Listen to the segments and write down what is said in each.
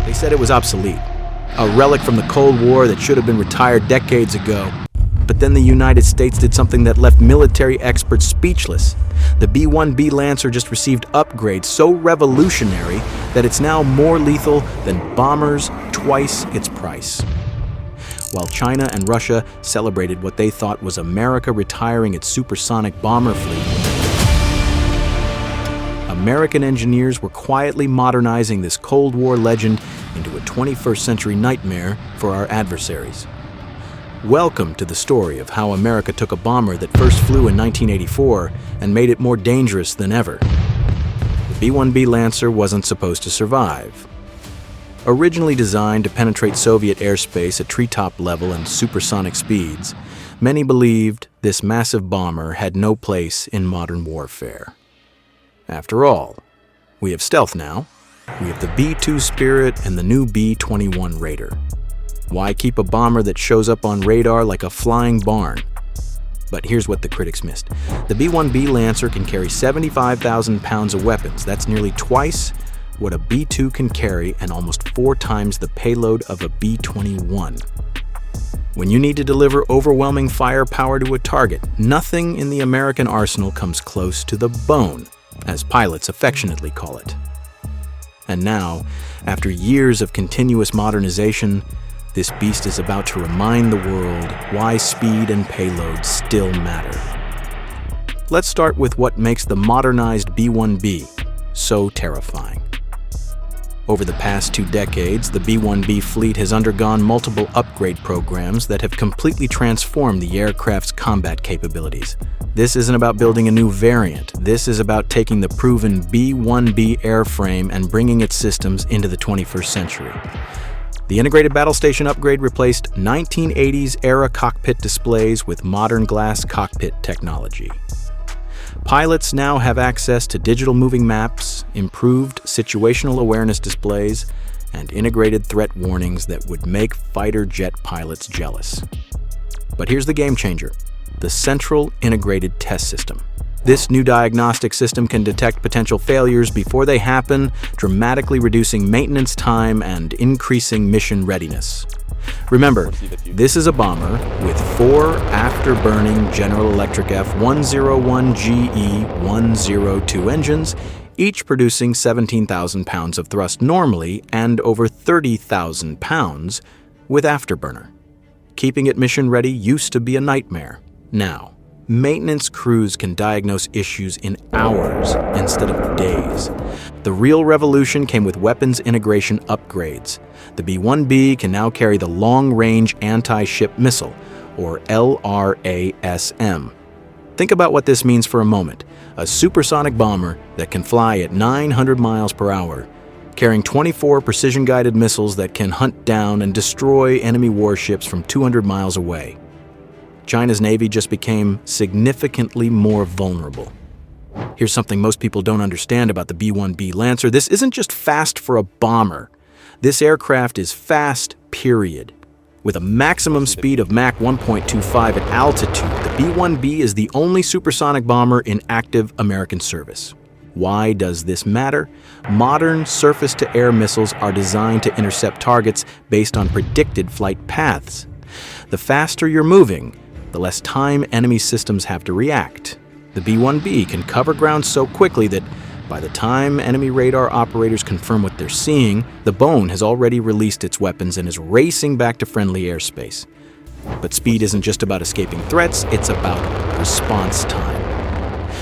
They said it was obsolete, a relic from the Cold War that should have been retired decades ago. But then the United States did something that left military experts speechless. The B-1B Lancer just received upgrades so revolutionary that it's now more lethal than bombers twice its price. While China and Russia celebrated what they thought was America retiring its supersonic bomber fleet, American engineers were quietly modernizing this Cold War legend into a 21st century nightmare for our adversaries. Welcome to the story of how America took a bomber that first flew in 1984 and made it more dangerous than ever. The B-1B Lancer wasn't supposed to survive. Originally designed to penetrate Soviet airspace at treetop level and supersonic speeds, many believed this massive bomber had no place in modern warfare. After all, we have stealth now. We have the B-2 Spirit and the new B-21 Raider. Why keep a bomber that shows up on radar like a flying barn? But here's what the critics missed. The B-1B Lancer can carry 75,000 pounds of weapons. That's nearly twice what a B-2 can carry and almost 4 times the payload of a B-21. When you need to deliver overwhelming firepower to a target, nothing in the American arsenal comes close to the bone, as pilots affectionately call it. And now, after years of continuous modernization, this beast is about to remind the world why speed and payload still matter. Let's start with what makes the modernized B-1B so terrifying. Over the past 2 decades, the B-1B fleet has undergone multiple upgrade programs that have completely transformed the aircraft's combat capabilities. This isn't about building a new variant. This is about taking the proven B-1B airframe and bringing its systems into the 21st century. The Integrated Battle Station upgrade replaced 1980s-era cockpit displays with modern glass cockpit technology. Pilots now have access to digital moving maps, improved situational awareness displays, and integrated threat warnings that would make fighter jet pilots jealous. But here's the game changer: the Central Integrated Test System. This new diagnostic system can detect potential failures before they happen, dramatically reducing maintenance time and increasing mission readiness. Remember, this is a bomber with 4 afterburning General Electric F101GE102 engines, each producing 17,000 pounds of thrust normally and over 30,000 pounds with afterburner. Keeping it mission ready used to be a nightmare. Now, maintenance crews can diagnose issues in hours instead of days. The real revolution came with weapons integration upgrades. The B-1B can now carry the Long-Range Anti-Ship Missile, or LRASM. Think about what this means for a moment. A supersonic bomber that can fly at 900 miles per hour, carrying 24 precision-guided missiles that can hunt down and destroy enemy warships from 200 miles away. China's Navy just became significantly more vulnerable. Here's something most people don't understand about the B-1B Lancer. This isn't just fast for a bomber. This aircraft is fast, period. With a maximum speed of Mach 1.25 at altitude, the B-1B is the only supersonic bomber in active American service. Why does this matter? Modern surface-to-air missiles are designed to intercept targets based on predicted flight paths. The faster you're moving, the less time enemy systems have to react. The B-1B can cover ground so quickly that by the time enemy radar operators confirm what they're seeing, the bone has already released its weapons and is racing back to friendly airspace. But speed isn't just about escaping threats, it's about response time.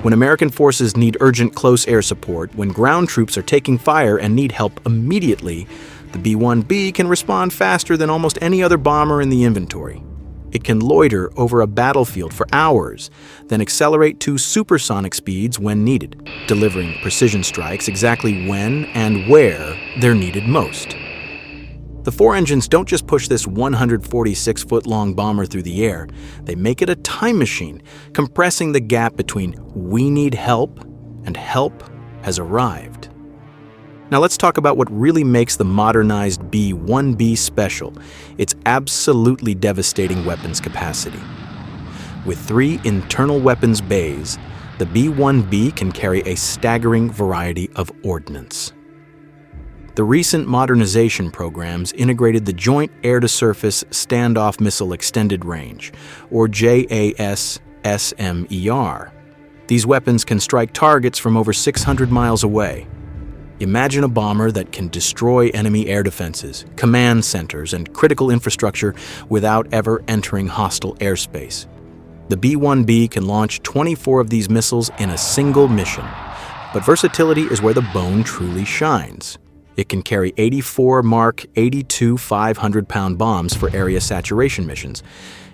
When American forces need urgent close air support, when ground troops are taking fire and need help immediately, the B-1B can respond faster than almost any other bomber in the inventory. It can loiter over a battlefield for hours, then accelerate to supersonic speeds when needed, delivering precision strikes exactly when and where they're needed most. The 4 engines don't just push this 146-foot-long bomber through the air, they make it a time machine, compressing the gap between "we need help" and "help has arrived." Now let's talk about what really makes the modernized B-1B special: its absolutely devastating weapons capacity. With 3 internal weapons bays, the B-1B can carry a staggering variety of ordnance. The recent modernization programs integrated the Joint Air-to-Surface Standoff Missile Extended Range, or JASSMER. These weapons can strike targets from over 600 miles away. Imagine a bomber that can destroy enemy air defenses, command centers, and critical infrastructure without ever entering hostile airspace. The B-1B can launch 24 of these missiles in a single mission. But versatility is where the bone truly shines. It can carry 84 Mark 82 500-pound bombs for area saturation missions.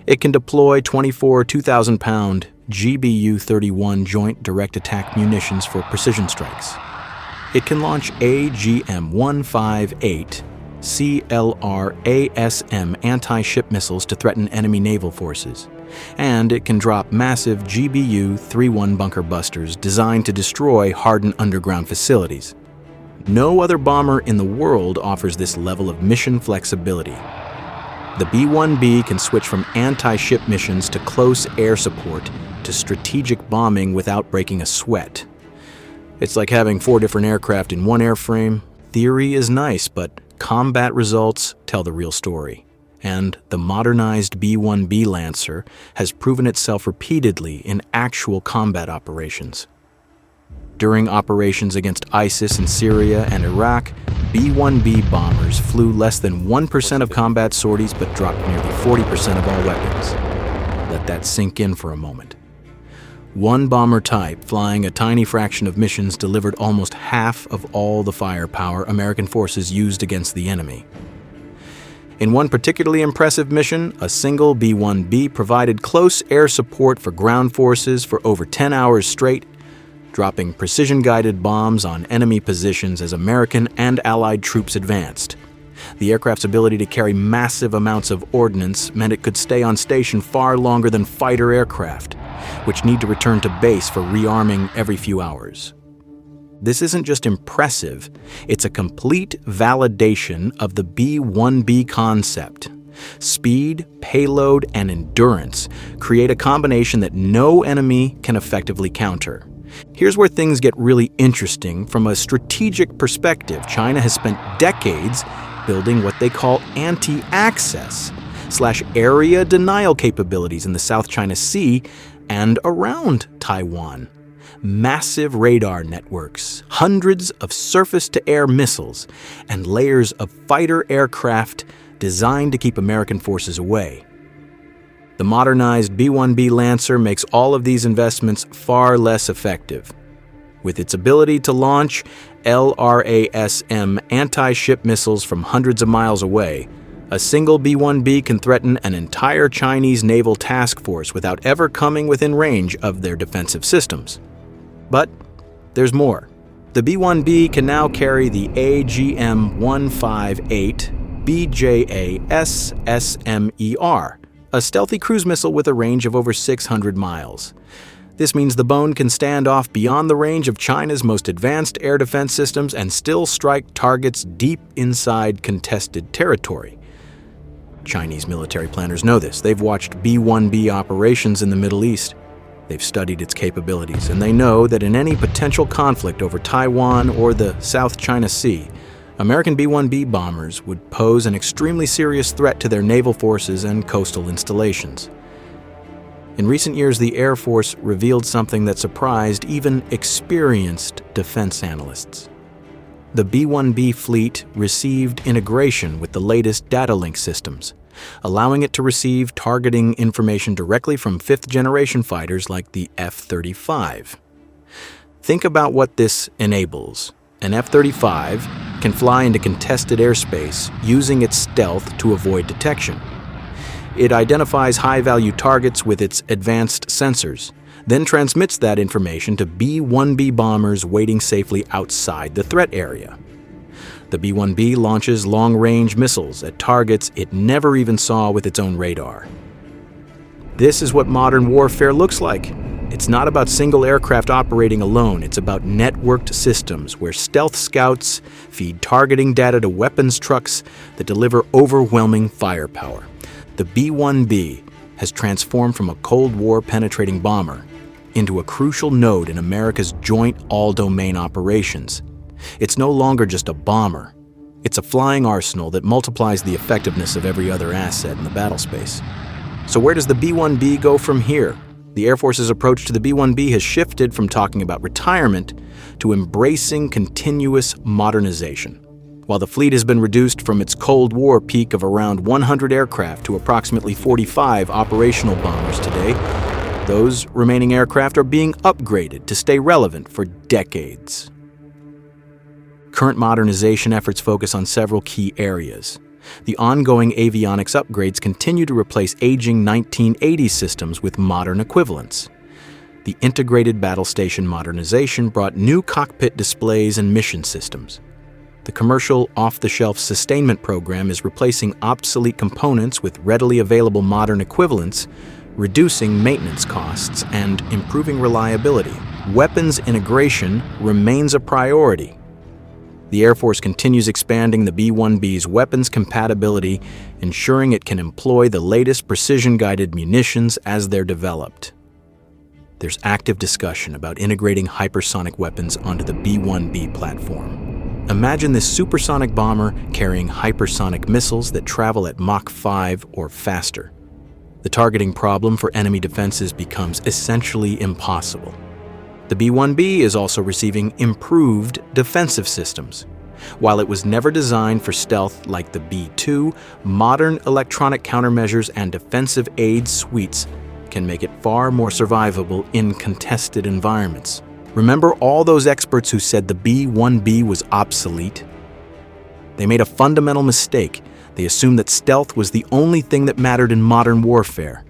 It can deploy 24 2,000-pound GBU-31 Joint Direct Attack munitions for precision strikes. It can launch AGM-158 CLR-ASM anti-ship missiles to threaten enemy naval forces. And it can drop massive GBU-31 bunker busters designed to destroy hardened underground facilities. No other bomber in the world offers this level of mission flexibility. The B-1B can switch from anti-ship missions to close air support to strategic bombing without breaking a sweat. It's like having 4 different aircraft in one airframe. Theory is nice, but combat results tell the real story. And the modernized B-1B Lancer has proven itself repeatedly in actual combat operations. During operations against ISIS in Syria and Iraq, B-1B bombers flew less than 1% of combat sorties but dropped nearly 40% of all weapons. Let that sink in for a moment. One bomber type, flying a tiny fraction of missions, delivered almost half of all the firepower American forces used against the enemy. In one particularly impressive mission, a single B-1B provided close air support for ground forces for over 10 hours straight, dropping precision-guided bombs on enemy positions as American and Allied troops advanced. The aircraft's ability to carry massive amounts of ordnance meant it could stay on station far longer than fighter aircraft, which need to return to base for rearming every few hours. This isn't just impressive, it's a complete validation of the B-1B concept. Speed, payload, and endurance create a combination that no enemy can effectively counter. Here's where things get really interesting. From a strategic perspective, China has spent decades building what they call anti-access/area denial capabilities in the South China Sea and around Taiwan. Massive radar networks, hundreds of surface-to-air missiles, and layers of fighter aircraft designed to keep American forces away. The modernized B-1B Lancer makes all of these investments far less effective. With its ability to launch LRASM anti-ship missiles from hundreds of miles away, a single B-1B can threaten an entire Chinese naval task force without ever coming within range of their defensive systems. But there's more. The B-1B can now carry the AGM-158 BJASSMER, a stealthy cruise missile with a range of over 600 miles. This means the bone can stand off beyond the range of China's most advanced air defense systems and still strike targets deep inside contested territory. Chinese military planners know this. They've watched B-1B operations in the Middle East. They've studied its capabilities, and they know that in any potential conflict over Taiwan or the South China Sea, American B-1B bombers would pose an extremely serious threat to their naval forces and coastal installations. In recent years, the Air Force revealed something that surprised even experienced defense analysts. The B-1B fleet received integration with the latest data link systems, allowing it to receive targeting information directly from fifth-generation fighters like the F-35. Think about what this enables. An F-35 can fly into contested airspace using its stealth to avoid detection. It identifies high-value targets with its advanced sensors, then transmits that information to B-1B bombers waiting safely outside the threat area. The B-1B launches long-range missiles at targets it never even saw with its own radar. This is what modern warfare looks like. It's not about single aircraft operating alone. It's about networked systems where stealth scouts feed targeting data to weapons trucks that deliver overwhelming firepower. The B-1B has transformed from a Cold War penetrating bomber into a crucial node in America's joint all-domain operations. It's no longer just a bomber. It's a flying arsenal that multiplies the effectiveness of every other asset in the battlespace. So where does the B-1B go from here? The Air Force's approach to the B-1B has shifted from talking about retirement to embracing continuous modernization. While the fleet has been reduced from its Cold War peak of around 100 aircraft to approximately 45 operational bombers today, those remaining aircraft are being upgraded to stay relevant for decades. Current modernization efforts focus on several key areas. The ongoing avionics upgrades continue to replace aging 1980s systems with modern equivalents. The integrated battle station modernization brought new cockpit displays and mission systems. The commercial off-the-shelf sustainment program is replacing obsolete components with readily available modern equivalents, reducing maintenance costs and improving reliability. Weapons integration remains a priority. The Air Force continues expanding the B-1B's weapons compatibility, ensuring it can employ the latest precision-guided munitions as they're developed. There's active discussion about integrating hypersonic weapons onto the B-1B platform. Imagine this supersonic bomber carrying hypersonic missiles that travel at Mach 5 or faster. The targeting problem for enemy defenses becomes essentially impossible. The B-1B is also receiving improved defensive systems. While it was never designed for stealth like the B-2, modern electronic countermeasures and defensive aid suites can make it far more survivable in contested environments. Remember all those experts who said the B-1B was obsolete? They made a fundamental mistake. They assumed that stealth was the only thing that mattered in modern warfare.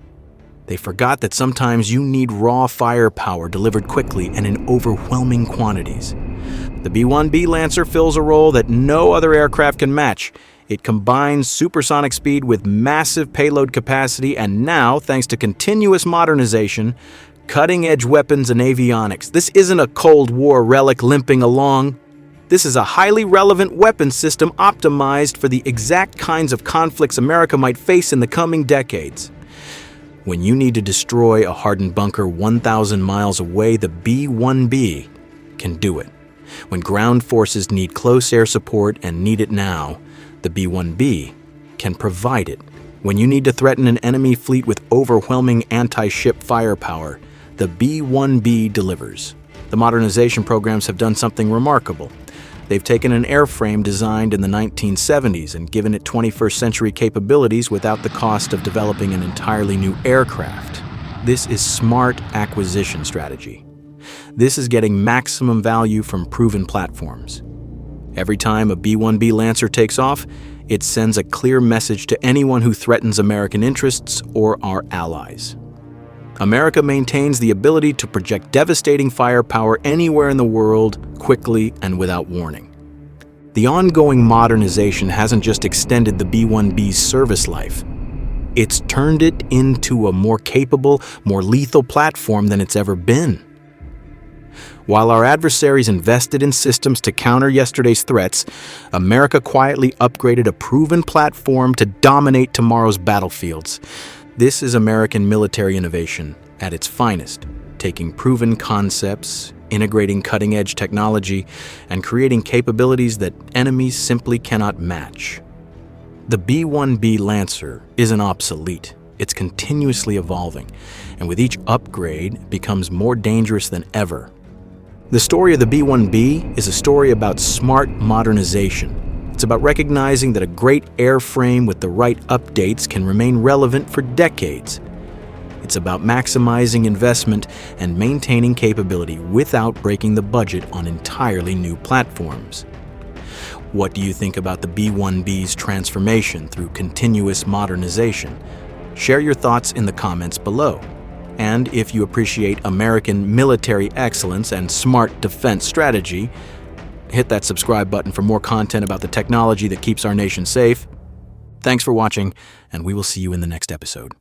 They forgot that sometimes you need raw firepower delivered quickly and in overwhelming quantities. The B-1B Lancer fills a role that no other aircraft can match. It combines supersonic speed with massive payload capacity, and now, thanks to continuous modernization, cutting-edge weapons and avionics. This isn't a Cold War relic limping along. This is a highly relevant weapons system optimized for the exact kinds of conflicts America might face in the coming decades. When you need to destroy a hardened bunker 1,000 miles away, the B-1B can do it. When ground forces need close air support and need it now, the B-1B can provide it. When you need to threaten an enemy fleet with overwhelming anti-ship firepower, the B-1B delivers. The modernization programs have done something remarkable. They've taken an airframe designed in the 1970s and given it 21st century capabilities without the cost of developing an entirely new aircraft. This is smart acquisition strategy. This is getting maximum value from proven platforms. Every time a B-1B Lancer takes off, it sends a clear message to anyone who threatens American interests or our allies. America maintains the ability to project devastating firepower anywhere in the world, quickly and without warning. The ongoing modernization hasn't just extended the B-1B's service life. It's turned it into a more capable, more lethal platform than it's ever been. While our adversaries invested in systems to counter yesterday's threats, America quietly upgraded a proven platform to dominate tomorrow's battlefields. This is American military innovation at its finest, taking proven concepts, integrating cutting-edge technology, and creating capabilities that enemies simply cannot match. The B-1B Lancer isn't obsolete. It's continuously evolving, and with each upgrade, it becomes more dangerous than ever. The story of the B-1B is a story about smart modernization. It's about recognizing that a great airframe with the right updates can remain relevant for decades. It's about maximizing investment and maintaining capability without breaking the budget on entirely new platforms. What do you think about the B-1B's transformation through continuous modernization? Share your thoughts in the comments below. And if you appreciate American military excellence and smart defense strategy, hit that subscribe button for more content about the technology that keeps our nation safe. Thanks for watching, and we will see you in the next episode.